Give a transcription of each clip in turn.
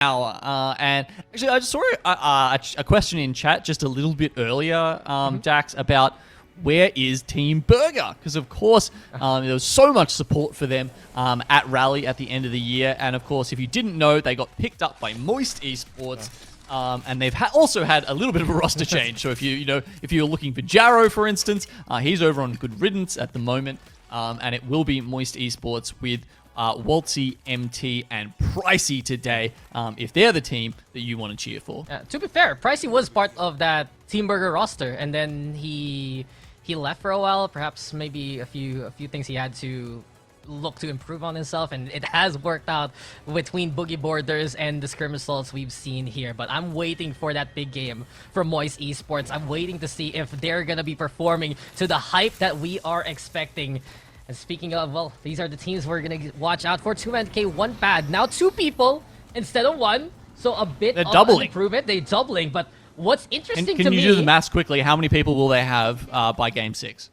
And actually, I just saw a question in chat just a little bit earlier, Dax, about where is Team Burger? Because, of course, there was so much support for them at Rally at the end of the year. And, of course, if you didn't know, they got picked up by Moist Esports. And they've also had a little bit of a roster change. So if if you're looking for Jarrow, for instance, he's over on Good Riddance at the moment. And it will be Moist Esports with Waltzy, MT, and Pricey today, if they're the team that you want to cheer for. To be fair, Pricey was part of that Team Burger roster, and then he left for a while. Perhaps maybe a few things he had to look to improve on himself, and it has worked out between Boogie Borders and the scrim results we've seen here. But I'm waiting for that big game from Moist Esports. I'm waiting to see if they're gonna be performing to the hype that we are expecting. And speaking of, well, these are the teams we're gonna watch out for. 2MK, 1 pad. Now 2 people instead of 1. So a bit of an improvement. They're doubling, but what's interesting to me... Can you do the maths quickly? How many people will they have by game 6?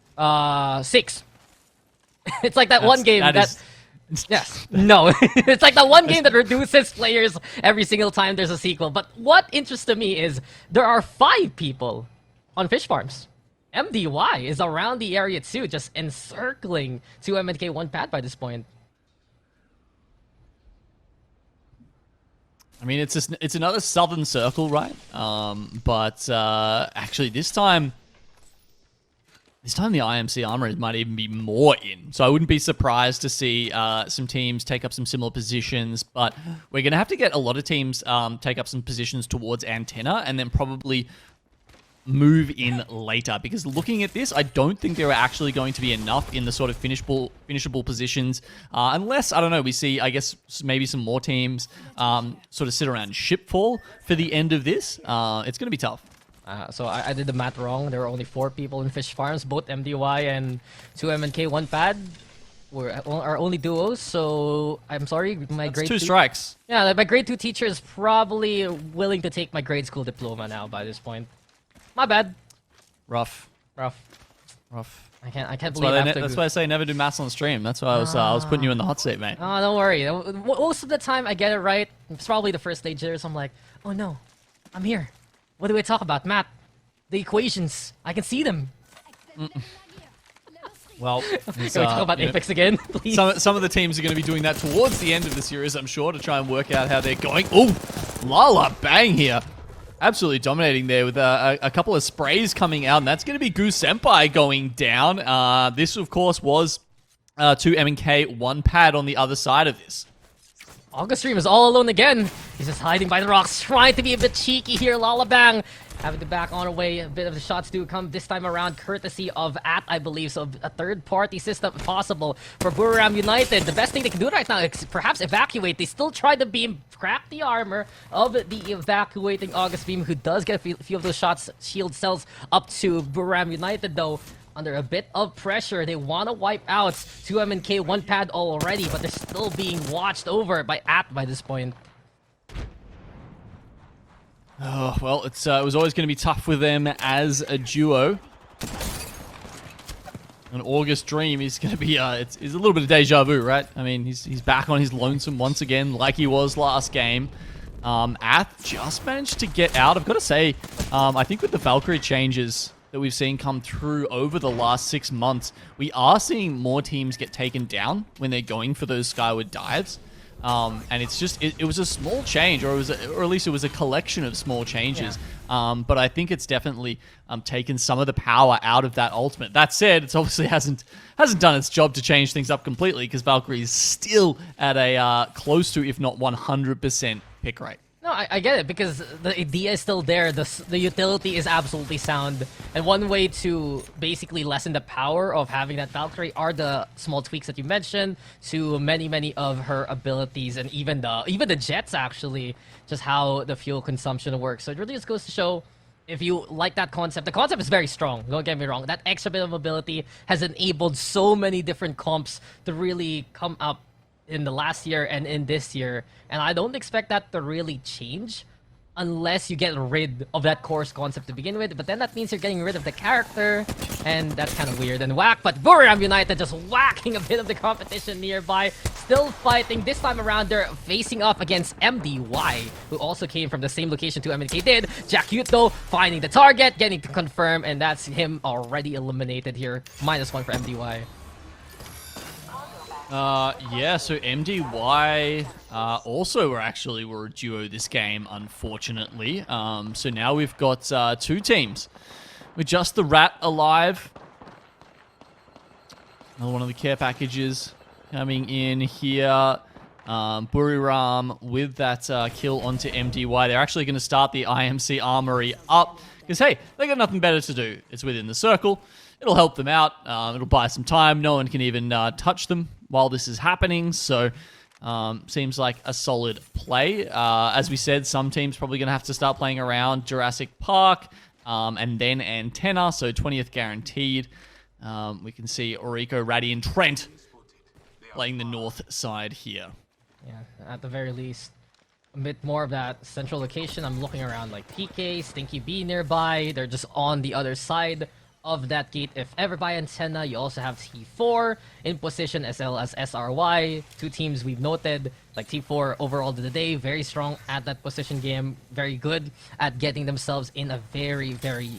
6. It's like that one game that... Yes. No. It's like that one game that reduces players every single time there's a sequel. But what interests me is there are 5 people on fish farms. MDY is around the area too, just encircling 2MK 1 pad by this point. I mean, it's another southern circle, right? But actually, this time the IMC Armorers might even be more in. So I wouldn't be surprised to see some teams take up some similar positions. But we're going to have to get a lot of teams take up some positions towards Antenna and then probably move in later, because looking at this, I don't think there are actually going to be enough in the sort of finishable positions, unless, I don't know, we see, I guess, maybe some more teams sort of sit around shipfall for the end of this. It's going to be tough. So I did the math wrong. There were only 4 people in fish farms, both MDY and 2MK 1 pad are only duos, so I'm sorry, my grade 2 strikes. Yeah, my grade 2 teacher is probably willing to take my grade school diploma now by this point. My bad. Rough. I can't believe that's why I say never do maths on stream. That's why I was putting you in the hot seat, mate. Oh, don't worry. Most of the time I get it right. It's probably the first stage there, so I'm like, oh no, I'm here. What do we talk about? Math. The equations. I can see them. Well, can we talk about Apex again, please? Some of the teams are going to be doing that towards the end of the series, I'm sure, to try and work out how they're going. Oh, Lala bang here. Absolutely dominating there with a couple of sprays coming out, and that's going to be Goose Senpai going down. This, of course, was 2MK 1 pad on the other side of this. August Stream is all alone again. He's just hiding by the rocks, trying to be a bit cheeky here. Lalabang having to back on away. A bit of the shots do come this time around, courtesy of I believe. So a third-party system possible for Buriram United. The best thing they can do right now is perhaps evacuate. They still try to beam, crack the armor of the evacuating August Beam, who does get a few of those shots. Shield cells up to Buriram United, though. Under a bit of pressure, they want to wipe out 2MK 1 pad already, but they're still being watched over by by this point. Oh, well, it was always going to be tough with them as a duo. An August Dream is going to be, it's a little bit of deja vu, right? I mean, he's back on his lonesome once again, like he was last game. Ath just managed to get out. I've got to say, I think with the Valkyrie changes that we've seen come through over the last 6 months, we are seeing more teams get taken down when they're going for those skyward dives. And it's just, it was a small change, or at least it was a collection of small changes. Yeah. But I think it's definitely taken some of the power out of that ultimate. That said, it's obviously hasn't done its job to change things up completely, because Valkyrie is still at a close to, if not 100% pick rate. No, I get it, because the idea is still there. The utility is absolutely sound. And one way to basically lessen the power of having that Valkyrie are the small tweaks that you mentioned to many of her abilities, and even the jets, actually, just how the fuel consumption works. So it really just goes to show, if you like that concept, the concept is very strong, don't get me wrong. That extra bit of mobility has enabled so many different comps to really come up in the last year and in this year, and I don't expect that to really change unless you get rid of that course concept to begin with. But then that means you're getting rid of the character, and that's kind of weird and whack. But Buriram United just whacking a bit of the competition nearby. Still fighting. This time around, they're facing off against MDY, who also came from the same location to MNK did. Jack Yuto finding the target, getting to confirm, and that's him already eliminated here. -1 for MDY. Yeah, so MDY also were a duo this game, unfortunately. So now we've got 2 teams with just the Rat alive. Another one of the care packages coming in here. Buriram with that kill onto MDY. They're actually going to start the IMC Armory up because, hey, they got nothing better to do. It's within the circle. It'll help them out. It'll buy some time. No one can even touch them while this is happening. So, seems like a solid play. As we said, some teams probably going to have to start playing around Jurassic Park and then Antenna. So, 20th guaranteed. We can see Orico, Raddy, and Trent playing the north side here. Yeah, at the very least, a bit more of that central location. I'm looking around like PK, Stinky B nearby. They're just on the other side of that gate. If ever by Antenna, you also have T4 in position as well as SRY. 2 teams we've noted, like T4 overall to the day, very strong at that position game, very good at getting themselves in a very, very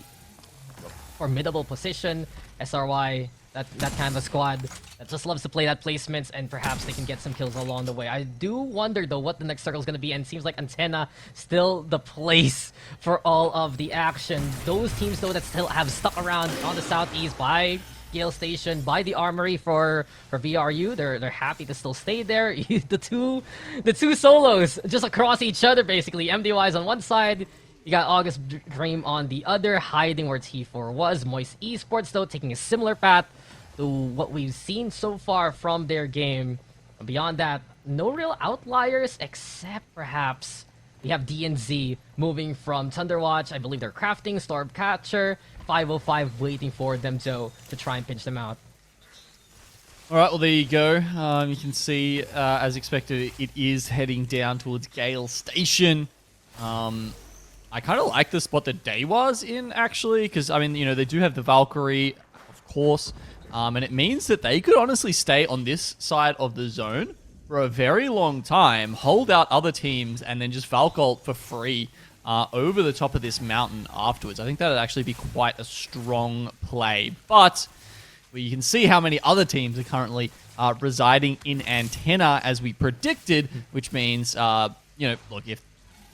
formidable position. SRY, that kind of a squad that just loves to play that placements, and perhaps they can get some kills along the way. I do wonder though what the next circle is going to be, and it seems like Antenna still the place for all of the action. Those teams though that still have stuck around on the southeast by Gale Station, by the Armory for VRU, they're happy to still stay there. the two solos just across each other basically. MDY's on one side. You got August Dream on the other, hiding where T4 was. Moist Esports, though, taking a similar path to what we've seen so far from their game. Beyond that, no real outliers, except perhaps we have DNZ moving from Thunderwatch. I believe they're crafting, Stormcatcher, 505 waiting for them to try and pinch them out. All right, well, there you go. You can see, as expected, it is heading down towards Gale Station. I kind of like the spot that Day was in, actually, because, I mean, you know, they do have the Valkyrie, of course, and it means that they could honestly stay on this side of the zone for a very long time, hold out other teams, and then just Valk ult for free over the top of this mountain afterwards. I think that would actually be quite a strong play, but you can see how many other teams are currently residing in Antenna, as we predicted, which means, you know, look, if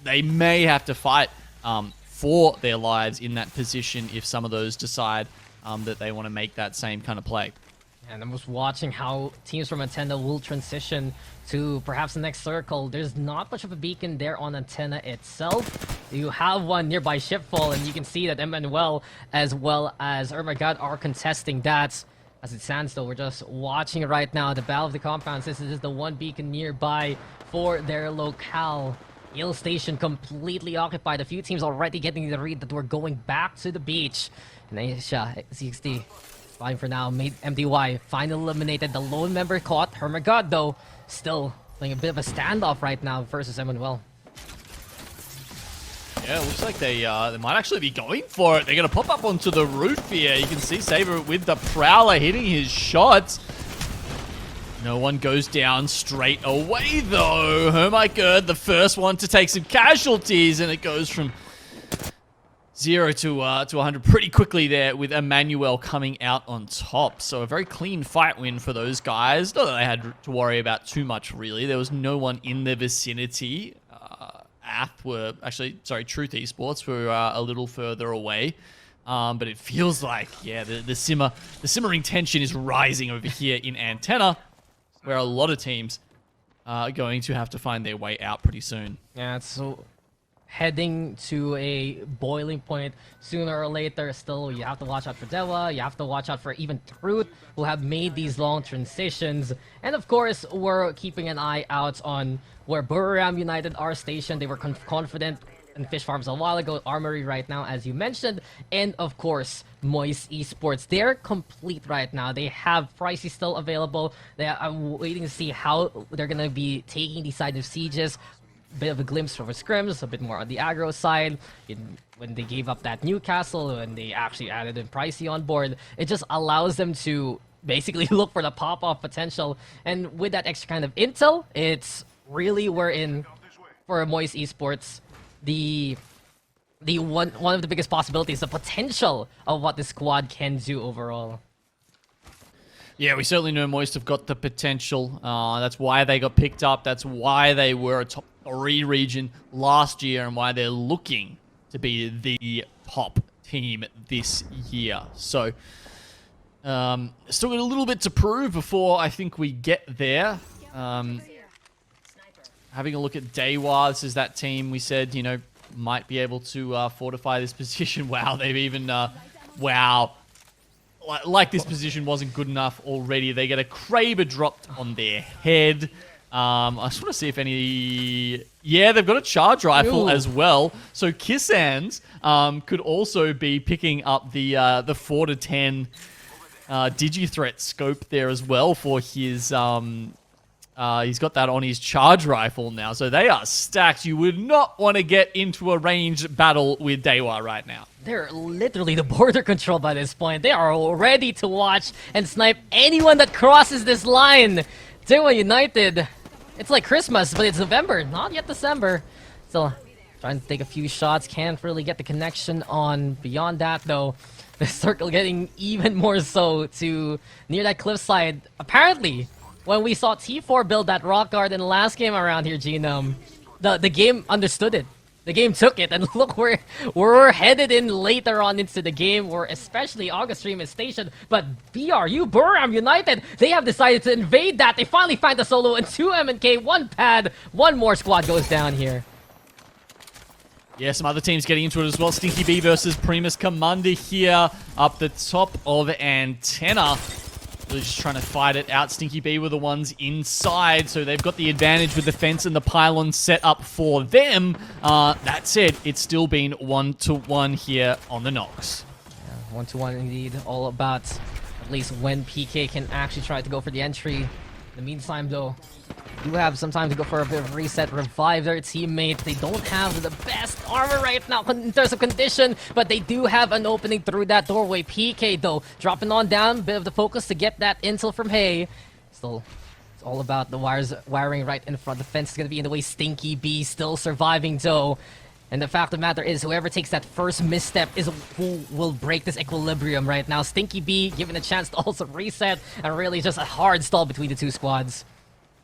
they may have to fight for their lives in that position if some of those decide that they want to make that same kind of play. And I was watching how teams from Antenna will transition to perhaps the next circle. There's not much of a beacon there on Antenna itself. You have one nearby Shipfall, and you can see that Emmanuel as well as Ermagad are contesting that. As it stands though, we're just watching right now the Battle of the Compounds. This is just the one beacon nearby for their locale. Gale Station completely occupied. A few teams already getting the read that we're going back to the beach. And Asia, ZXD, fine for now. Made MDY finally eliminated. The lone member caught. Hermagod, though, still playing a bit of a standoff right now versus Emmanuel. Yeah, it looks like they might actually be going for it. They're going to pop up onto the roof here. You can see Saber with the Prowler hitting his shots. No one goes down straight away, though. Oh my god, the first one to take some casualties, and it goes from 0 to 100 pretty quickly there, with Emmanuel coming out on top. So a very clean fight win for those guys. Not that they had to worry about too much, really. There was no one in the vicinity. Truth Esports were a little further away. But it feels like, yeah, the simmering tension is rising over here in Antenna, where a lot of teams are going to have to find their way out pretty soon. Yeah, it's so heading to a boiling point sooner or later. Still, you have to watch out for Dewa, you have to watch out for even Truth, who have made these long transitions. And of course, we're keeping an eye out on where Buriram United are stationed. They were confident in Fish Farms a while ago, Armory right now, as you mentioned, and of course, Moist Esports. They're complete right now. They have Pricey still available. They are waiting to see how they're going to be taking these side of sieges. bit of a glimpse over scrims, a bit more on the aggro side. When they gave up that Newcastle, and they actually added in Pricey on board, it just allows them to basically look for the pop-off potential. And with that extra kind of intel, it's really we're in for Moist Esports the one of the biggest possibilities, the potential of what the squad can do overall. Yeah, we certainly know Moist have got the potential. That's why they got picked up. That's why they were a top 3 region last year, and why they're looking to be the top team this year. So, still got a little bit to prove before I think we get there. Having a look at Daewoo, this is that team we said, you know, might be able to fortify this position. Wow, they've even, wow. Like this position wasn't good enough already. They get a Kraber dropped on their head. I just want to see if any... Yeah, they've got a charge rifle as well. So Kissans could also be picking up the 4 to 10 Digi-threat scope there as well for his... he's got that on his charge rifle now. So they are stacked. You would not want to get into a ranged battle with Daewoo right now. They're literally the border control by this point. They are ready to watch and snipe anyone that crosses this line. Daewoo United, it's like Christmas, but it's November, not yet December. So trying to take a few shots, can't really get the connection on. Beyond that, though, the circle getting even more so to near that cliffside. Apparently, when we saw T4 build that rock garden last game around here, Genome, the game understood it. The game took it, and look where we're headed in later on into the game, where especially August Stream is stationed. But BRU, Buram United, they have decided to invade that. They finally find the solo, and 2 M&K, 1 pad, 1 more squad goes down here. Yeah, some other teams getting into it as well. Stinky B versus Primus Commander here up the top of Antenna. They're just trying to fight it out. Stinky B were the ones inside, so they've got the advantage with the fence and the pylon set up for them. That said, it's still been 1-1 here on the Nox. Yeah, 1-1 indeed. All about at least when PK can actually try to go for the entry. In the meantime, though, do have some time to go for a bit of reset, revive their teammates. They don't have the best armor right now in terms of condition, but they do have an opening through that doorway. PK, though, dropping on down, bit of the focus to get that intel from Hay. Still, it's all about the wiring right in front. The fence is going to be in the way. Stinky B still surviving, though. And the fact of the matter is, whoever takes that first misstep is who will break this equilibrium right now. Stinky B given a chance to also reset, and really just a hard stall between the two squads.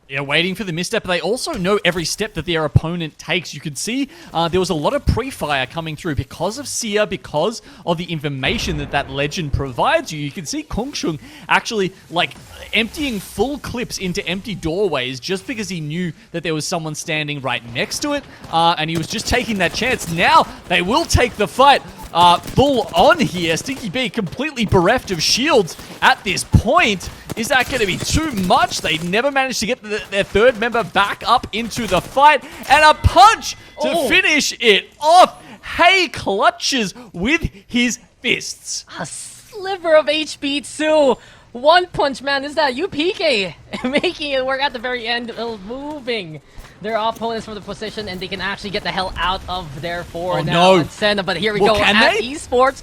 Yeah, waiting for the misstep. They also know every step that their opponent takes. You could see there was a lot of pre-fire coming through because of Sia, because of the information that legend provides you. You can see Kung Shung actually, like, emptying full clips into empty doorways just because he knew that there was someone standing right next to it, and he was just taking that chance. Now, they will take the fight full on here. Stinky B completely bereft of shields at this point. Is that going to be too much? They never managed to get their third member back up into the fight. And a punch to finish it off. Hay clutches with his fists. A sliver of HP too. One punch, man. Is that you, PK? Making it work at the very end, moving their opponents from the position, and they can actually get the hell out of there for now. No. Senna, but here we go. At Esports,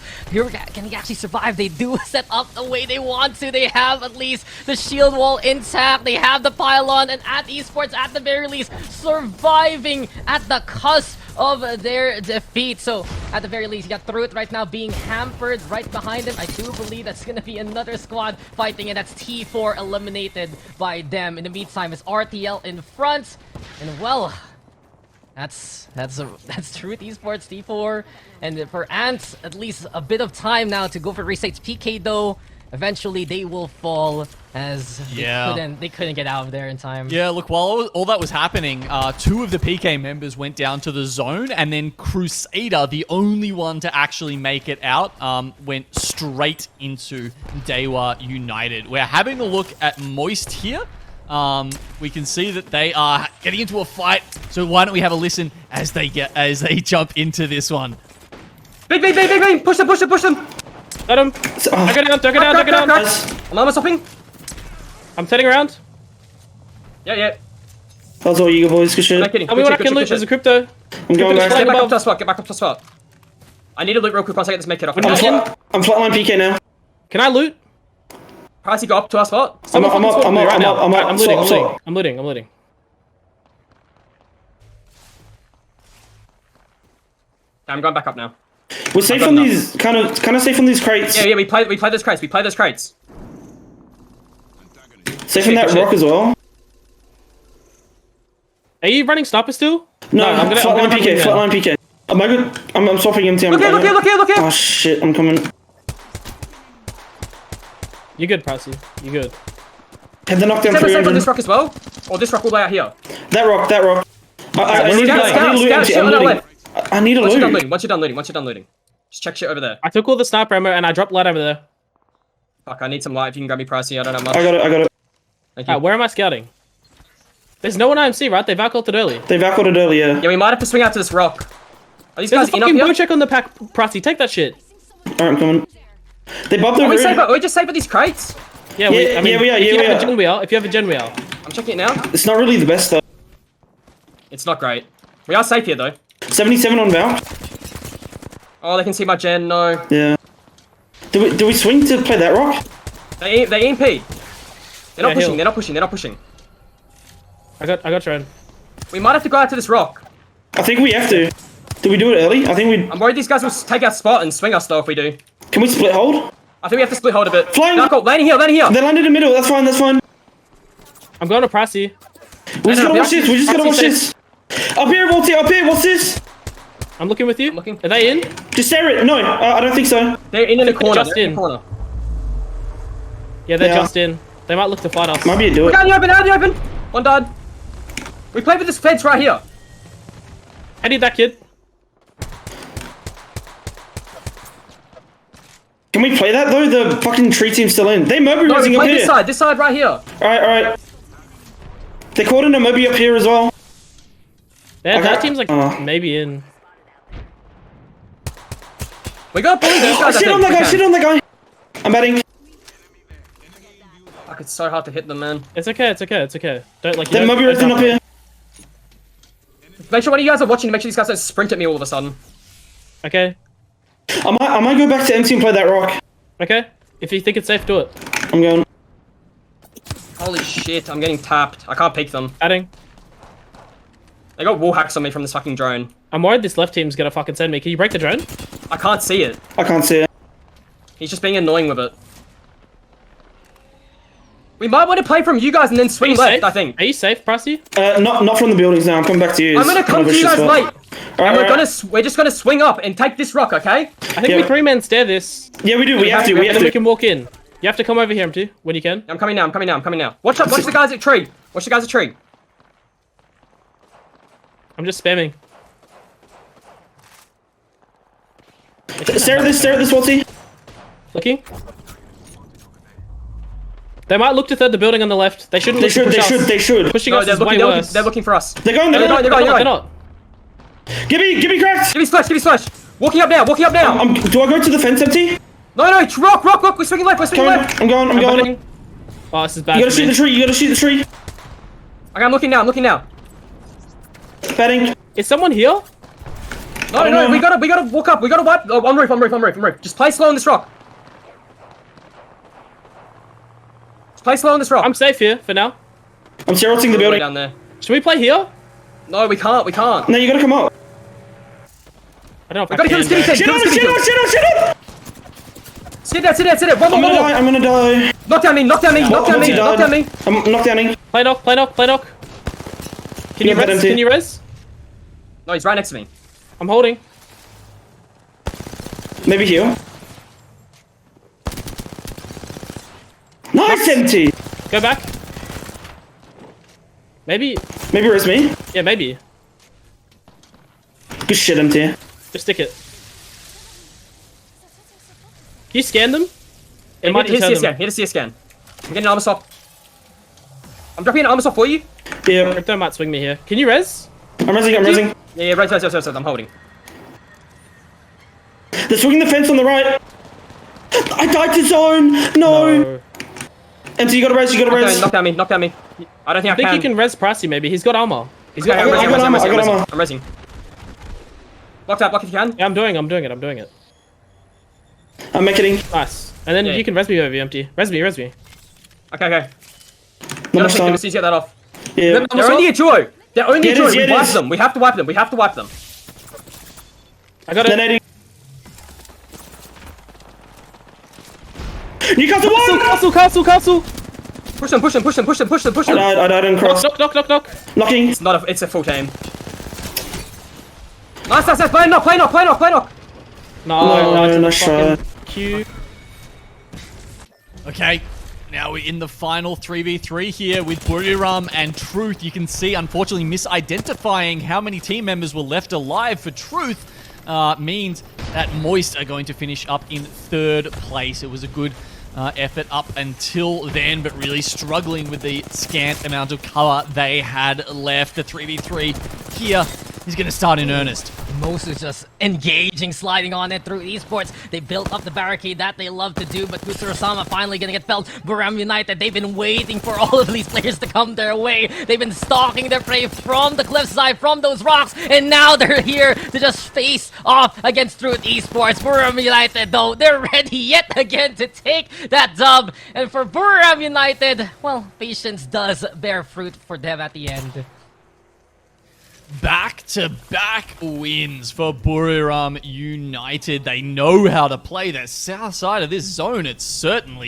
can he actually survive? They do set up the way they want to. They have at least the shield wall intact. They have the pylon, and at Esports, at the very least, surviving at the cusp of their defeat. So at the very least, he got through it right now, being hampered right behind him. I do believe that's going to be another squad fighting, and that's T4 eliminated by them. In the meantime, it's RTL in front. And well, that's Truth Esports T4, and for Ants, at least a bit of time now to go for resets. PK though, eventually they will fall as they couldn't get out of there in time. Yeah, look, while all that was happening, 2 of the PK members went down to the zone, and then Crusader, the only one to actually make it out, went straight into Daewoo United. We're having a look at Moist here. We can see that they are getting into a fight, so why don't we have a listen as they jump into this one. Big! Push them! Let him! Dug it down! I'm almost stopping. I'm turning around. Yeah. That was all you boys. Good shit. I'm kidding. Tell me Good what I shit, can good loot. shit, There's a good shit. crypto. I'm going back. Get back up above. to the spot. Get back up to the spot. I need to loot real quick once I get this med kit off. We're not in. I'm flatline PK now. Can I loot? Pricey, go up to our spot. I'm up. Someone fucking spawn me right now. I'm I'm looting. Swap. I'm looting. I'm going back up now. We're safe got on enough. these. Kind of safe on these crates. Yeah, we play those crates. We play those crates. Safe on that Good shit. rock as well. Are you running sniper still? No, I'm gonna flatline come PK. in now. Flatline PK. Am I good? I'm swapping MT. Look here. Oh shit! I'm coming. You good, Pricey? You good? Have the knockdown Is there a safe on 300. this rock as well? Or this rock all the way out here? That rock. I where need are to we loot Scout, MT. shit I'm on our looting. left. I need a Once you're done loot. looting, once you're done looting. Just check shit over there. I took all the sniper ammo and I dropped light over there. Fuck, I need some light if you can grab me Pricey. I don't have much. I got it. Thank you. Alright, where am I scouting? There's no one IMC, right? They vac ulted early. They vac-ulted earlier. Yeah, we might have to swing out to this rock. Are these There's guys a in up fucking bow here? check on the pack, Pricey. Take that shit. Alright, I'm coming. They bobbed Are over. we safe? Are we just safe at these crates? Yeah, Yeah, I mean, yeah, we are, if yeah, you we have are. a gen wheel, if you have a gen wheel. I'm checking it now. It's not really the best though. It's not great. We are safe here though. 77 on Valk. Oh, they can see my gen. No, Yeah. Do we swing to play that rock? they EMP. They're not Yeah, pushing. heal. They're not pushing. I got drone. We might have to go out to this rock. I think we have to. Do we do it early? I think we. I'm worried these guys will take our spot and swing us though if we do. Can we split hold? I think we have to split hold a bit. Flying- Knuckle, landing here. They landed in the middle. That's fine. I'm going to Pricey. We just no, gotta watch this. We just gotta watch Pricey this. Up here, Walty. Up here. What's this? I'm looking with you. looking. Are they in? Just stare it. No, I don't think so. They're in the corner. just They're in in. the corner. Yeah, they're Yeah. just in. They might look to fight us. Might be a do it. Out in the open. One died. We play with this fence right here. I need that kid. Can we play that though? The fucking tree team's still in. They Moby No, we rising up play here. this side right here. Alright. They caught in a Moby up here as well. That Okay. team's like maybe in. We gotta bully these Oh, guys. I shit think. on that We guy. can. Shit on that guy. I'm batting. Fuck, it's so hard to hit them, man. It's okay. Don't like. They Moby rising up here. Make sure when you guys are watching, make sure these guys don't sprint at me all of a sudden. Okay. I might go back to MT and play that rock. Okay. If you think it's safe, do it. I'm going. Holy shit, I'm getting tapped. I can't peek them. Adding. They got wall hacks on me from this fucking drone. I'm worried this left team's gonna fucking send me. Can you break the drone? I can't see it. I can't see it. He's just being annoying with it. We might want to play from you guys and then Are swing you left, safe? I think. Are you safe, Pricey? Not from the buildings now. I'm coming back to you. I'm gonna It's come kind of to a you shit guys spot. late. And Alright. we're just gonna swing up and take this rock, okay? I think Yeah. we 3-man stare this, Yeah, we do. We have to. we We and have then we to. can walk in. You have to come over here, MT, when you can. I'm coming now, I'm coming now. Watch the guys at tree. Watch the guys at tree. I'm just spamming. Stare at this, Walty. Looking. They might look to third the building on the left. They shouldn't. They look to should. push us. They should. Pushing No, us is way worse. they're looking for us. They're going. They're going. They're not. Give me cracked. Give me splash. Walking up now. Do I go to the fence, MT? No, it's rock. We're swinging left. I'm going. I'm going. Oh, this is bad. You gotta for shoot me. the tree. You gotta shoot the tree. Okay, I'm looking now. Batting. Is someone here? No, don't know. we gotta walk up. We gotta wipe. Oh, on roof. Just play slow on this rock. Just play slow on this rock. I'm safe here for now. I'm serrating the way building. down there. Should we play here? No, we can't. No, you gotta come up. I don't know if We gotta kill I the skinny can. kid. Shit on, shit on, shit on, shit on! Sit there. One I'm more. gonna die. Knock down me. Walty died. I'm knocked downing. Play knock. Can you Yeah, but res? empty. Can you res? No, he's right next to me. I'm holding. Maybe heal. Nice, MT. Go back. Maybe. Maybe it's me. Yeah, maybe. Good shit, MT. Just stick it. Can you scan them? It Hit might a deter CS them. scan. Hit a CS scan. I'm getting an armor swap. I'm dropping an armor swap for you. Yeah, Crypto might swing me here. Can you res? I'm resing. Yeah, right. I'm holding. They're swinging the fence on the right. I died to zone. No. MT, you gotta raise. Knock down me. I don't think I think can. you can res Pricey maybe. He's got armor. He's Okay, got I'm I resing, got armor, I got I'm armor. resing. Block that, block if you can. Yeah, I'm doing it. I'm making. Nice. And then Yeah. you can res me over empty. Res me. Okay. Not Get much off the time. see get that off. Yeah. They're only a duo. They're only a Yeah, it duo. is, We yeah, it wipe is. them. We have to wipe them. We have to wipe them. I got They're it. nading. Newcastle one! Castle. Push them. I died in cross. Knock. Knocking. It's a full team. Nice. Play knock. No, nice try. Q. Okay, now we're in the final 3v3 here with Buriram and Truth. You can see, unfortunately, misidentifying how many team members were left alive for Truth means that Moist are going to finish up in 3rd place. It was a good effort up until then, but really struggling with the scant amount of cover they had left. The 3v3 here is going to start in earnest. Most is just engaging, sliding on it through esports. They built up the barricade that they love to do, but Kusarasama finally gonna get felled. Buram United, they've been waiting for all of these players to come their way. They've been stalking their prey from the cliffside, from those rocks, and now they're here to just face off against Truth Esports. Buram United, though, they're ready yet again to take that dub. And for Buram United, well, patience does bear fruit for them at the end. Back-to-back wins for Buriram United. They know how to play the south side of this zone. It's certainly